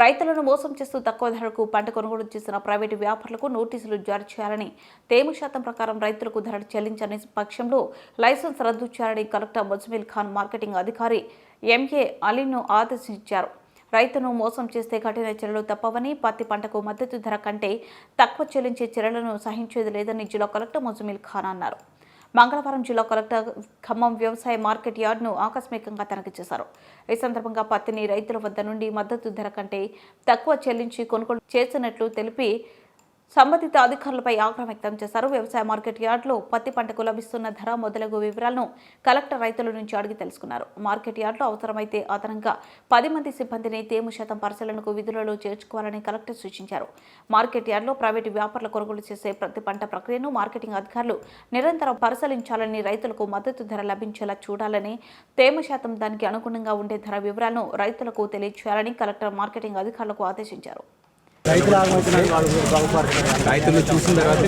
రైతులను మోసం చేస్తూ తక్కువ ధరకు పంట కొనుగోలు చేసిన ప్రైవేటు వ్యాపారులకు నోటీసులు జారీ చేయాలని 30% ప్రకారం రైతులకు ధర చెల్లించని పక్షంలో లైసెన్స్ రద్దు చేయాలని కలెక్టర్ ముజమిల్ ఖాన్ మార్కెటింగ్ అధికారి ఎంఏ అలీను ఆదేశించారు. రైతును మోసం చేస్తే కఠిన చర్యలు తప్పవని, పత్తి పంటకు మద్దతు ధర కంటే తక్కువ చెల్లించే చర్యలను సహించేది లేదని జిల్లా కలెక్టర్ ముజమిల్ ఖాన్ అన్నారు. మంగళవారం జిల్లా కలెక్టర్ ఖమ్మం వ్యవసాయ మార్కెట్ యార్డ్ను ఆకస్మికంగా తనిఖీ చేశారు. ఈ సందర్భంగా పత్తిని రైతుల వద్ద నుండి మద్దతు ధర కంటే తక్కువ చెల్లించి కొనుగోలు చేసినట్లు తెలిపి సంబంధిత అధికారులపై ఆగ్రహం వ్యక్తం చేశారు. వ్యవసాయ మార్కెట్ యార్డ్లో పత్తి పంటకు లభిస్తున్న ధర మొదలగు వివరాలను కలెక్టర్ రైతుల నుంచి అడిగి తెలుసుకున్నారు. మార్కెట్ యార్డ్లో అవసరమైతే అదనంగా 10 మంది సిబ్బందిని 30% పరిశీలనకు విధులలో చేర్చుకోవాలని కలెక్టర్ సూచించారు. మార్కెట్ యార్డ్లో ప్రైవేటు వ్యాపారులు కొనుగోలు చేసే ప్రతి పంట ప్రక్రియను మార్కెటింగ్ అధికారులు నిరంతరం పరిశీలించాలని, రైతులకు మద్దతు ధర లభించేలా చూడాలని, 30% దానికి అనుగుణంగా ఉండే ధర వివరాలను రైతులకు తెలియజేయాలని కలెక్టర్ మార్కెటింగ్ అధికారులకు ఆదేశించారు. రైతులు చూసిన తర్వాత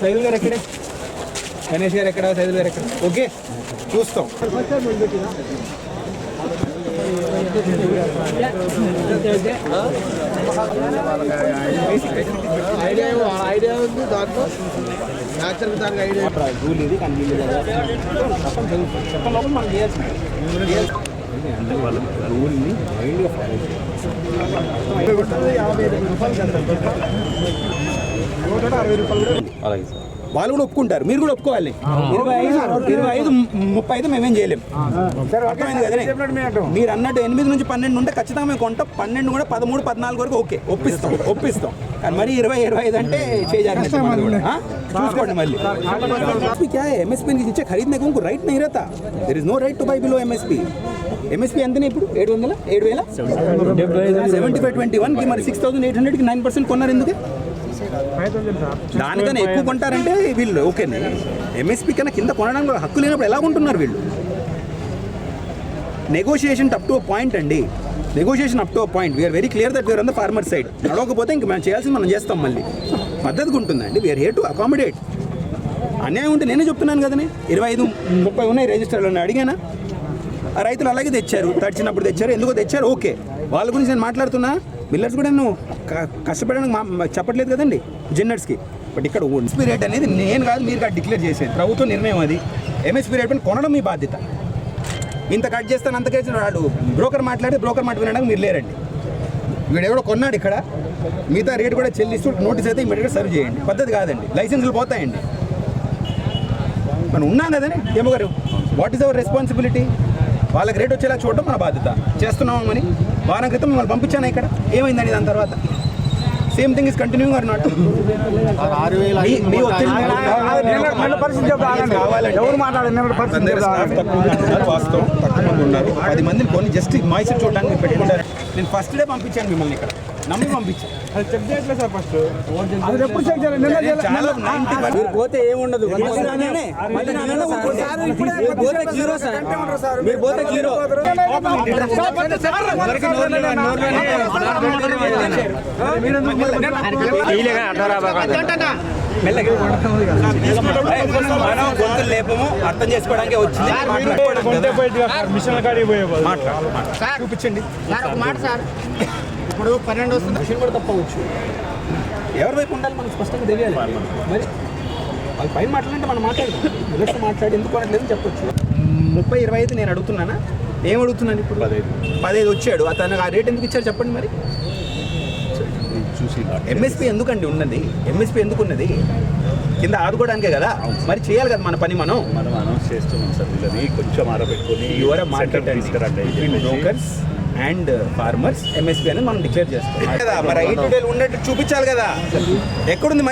సైదుల్ గారు ఎక్కడే, గణేష్ గారు ఎక్కడ, సైదుల్ గారు ఎక్కడ? ఓకే, చూస్తాం. ఐడియా ఉంది దాంట్లో, న్యాచురల్ దానికి ఐడియా రూల్ ఇది. కానీ చట్టం లోపల మనం చేయాల్సింది రూల్ని మైండ్గా ఫాలో చేయాలి. అలాగే సార్, వాళ్ళు కూడా ఒప్పుకుంటారు, మీరు కూడా ఒప్పుకోవాలి. 25, 30 మేమేం చేయలేము. అర్థమైంది కదండి. మీరు అన్నట్టు 8 నుంచి 12 ఉంటే ఖచ్చితంగా మేము కొంటాం. 12 కూడా 13, 14 వరకు ఓకే, ఒప్పిస్తాం. కానీ మరి 20, 25 అంటే చేయాలి. చూసుకోండి మళ్ళీ क्या है MSP नीचे खरीदने को राइट नहीं रहता. There is no right to buy below MSP ఎంతనే ఇప్పుడు? 7,000 75/21 కి మరి 6,800 కి 9% కొన్నారు. ఎందుకు? దానికన్నా ఎక్కువ కొంటారంటే వీళ్ళు ఓకేనే. MSP కన్నా కింద కొనడానికి హక్కు లేనప్పుడు ఎలా కొంటున్నారు వీళ్ళు? Negotiation up to a point అండి. Negotiation up to a point. We're very clear that we're on the farmer side. నడవకపోతే ఇంక మనం చేయాల్సింది మనం చేస్తాం. మళ్ళీ మద్దతుగా ఉంటుందండి. We're here to accommodate. అన్యాయం ఉంటే నేనే చెప్తున్నాను కదండి. 25, 30 ఉన్నాయి రిజిస్టర్లు అని అడిగానా? ఆ రైతులు అలాగే తెచ్చారు, తడిచినప్పుడు తెచ్చారు. ఎందుకో తెచ్చారు, ఓకే. వాళ్ళ గురించి నేను మాట్లాడుతున్నా. మిల్లర్స్ కూడా నేను కష్టపడడానికి చెప్పట్లేదు కదండి జిన్నర్స్కి. బట్ ఇక్కడ MSP రేట్ అనేది నేను కాదు, మీరు కాదు డిక్లేర్ చేసేది, ప్రభుత్వ నిర్ణయం అది. MSP రేట్ పైన కొనడం మీ బాధ్యత. ఇంత కట్ చేస్తాను అంత కేసు వాడు బ్రోకర్ మాట్లాడితే బ్రోకర్ మాట వినడానికి మీరు లేరండి. వీడు ఎవడో కొన్నాడు ఇక్కడ, మిగతా రేటు కూడా చెల్లిస్తూ నోటీస్ అయితే ఇమీడియట్గా సర్వ్ చేయండి. పద్ధతి కాదండి. లైసెన్సులు పోతాయండి. మనం ఉన్నాం కదండి ఏమో గారు. What is our responsibility? వాళ్ళకి రేట్ వచ్చేలా చూడడం మన బాధ్యత. చేస్తున్నామని వారం క్రితం మిమ్మల్ని పంపించాను ఇక్కడ. ఏమైందండి దాని తర్వాత? Same thing is continuing or not? వాస్తవం, తక్కువ మంది ఉన్నారు. 10 మందిని కొన్ని జస్ట్ మాయిస్ చూడడానికి పెట్టుకుంటారు. నేను ఫస్ట్ డే పంపించాను మిమ్మల్ని ఇక్కడ, నమ్మి పంపించాను. అది చెక్ చేయట్లేదు సార్. ఫస్ట్ అది ఎప్పుడు చెక్ చేయాలి? పోతే ఏముండదు. మీరు పోతే జీరో. లేపము అర్థం చేసుకోవడానికి వచ్చింది. చూపించండి. ఇప్పుడు 12 వస్తుంది. మిషన్ కూడా తప్పవచ్చు. ఎవరి వైపు ఉండాలి మనకు స్పష్టంగా తెలియాలి. మరి వాళ్ళు పైన మాట్లాడంటే మనం మాట్లాడదాం. మిల్లర్స్ మాట్లాడి ఎందుకు కొనట్లేదని చెప్పొచ్చు. 30, 25 నేను అడుగుతున్నానా? ఏం అడుగుతున్నాను ఇప్పుడు? 15 వచ్చాడు. అతను ఆ రేట్ ఎందుకు ఇచ్చారు చెప్పండి. మరి చూసి MSP ఎందుకండి ఉన్నది? MSP ఎందుకు ఉన్నది? కింద ఆదుకోవడానికే కదా. మరి చేయాలి కదా మన పని. మనం అనౌన్స్ చేస్తున్నాం సార్. వీళ్ళని కొంచెం ఆరబెట్టుకొని your market brokers and farmers MSP అనేది మనం డిక్లేర్ చేస్తాం కదా. మరి 5 డేలు ఉన్నట్టు చూపించాలి కదా. ఎక్కడుంది?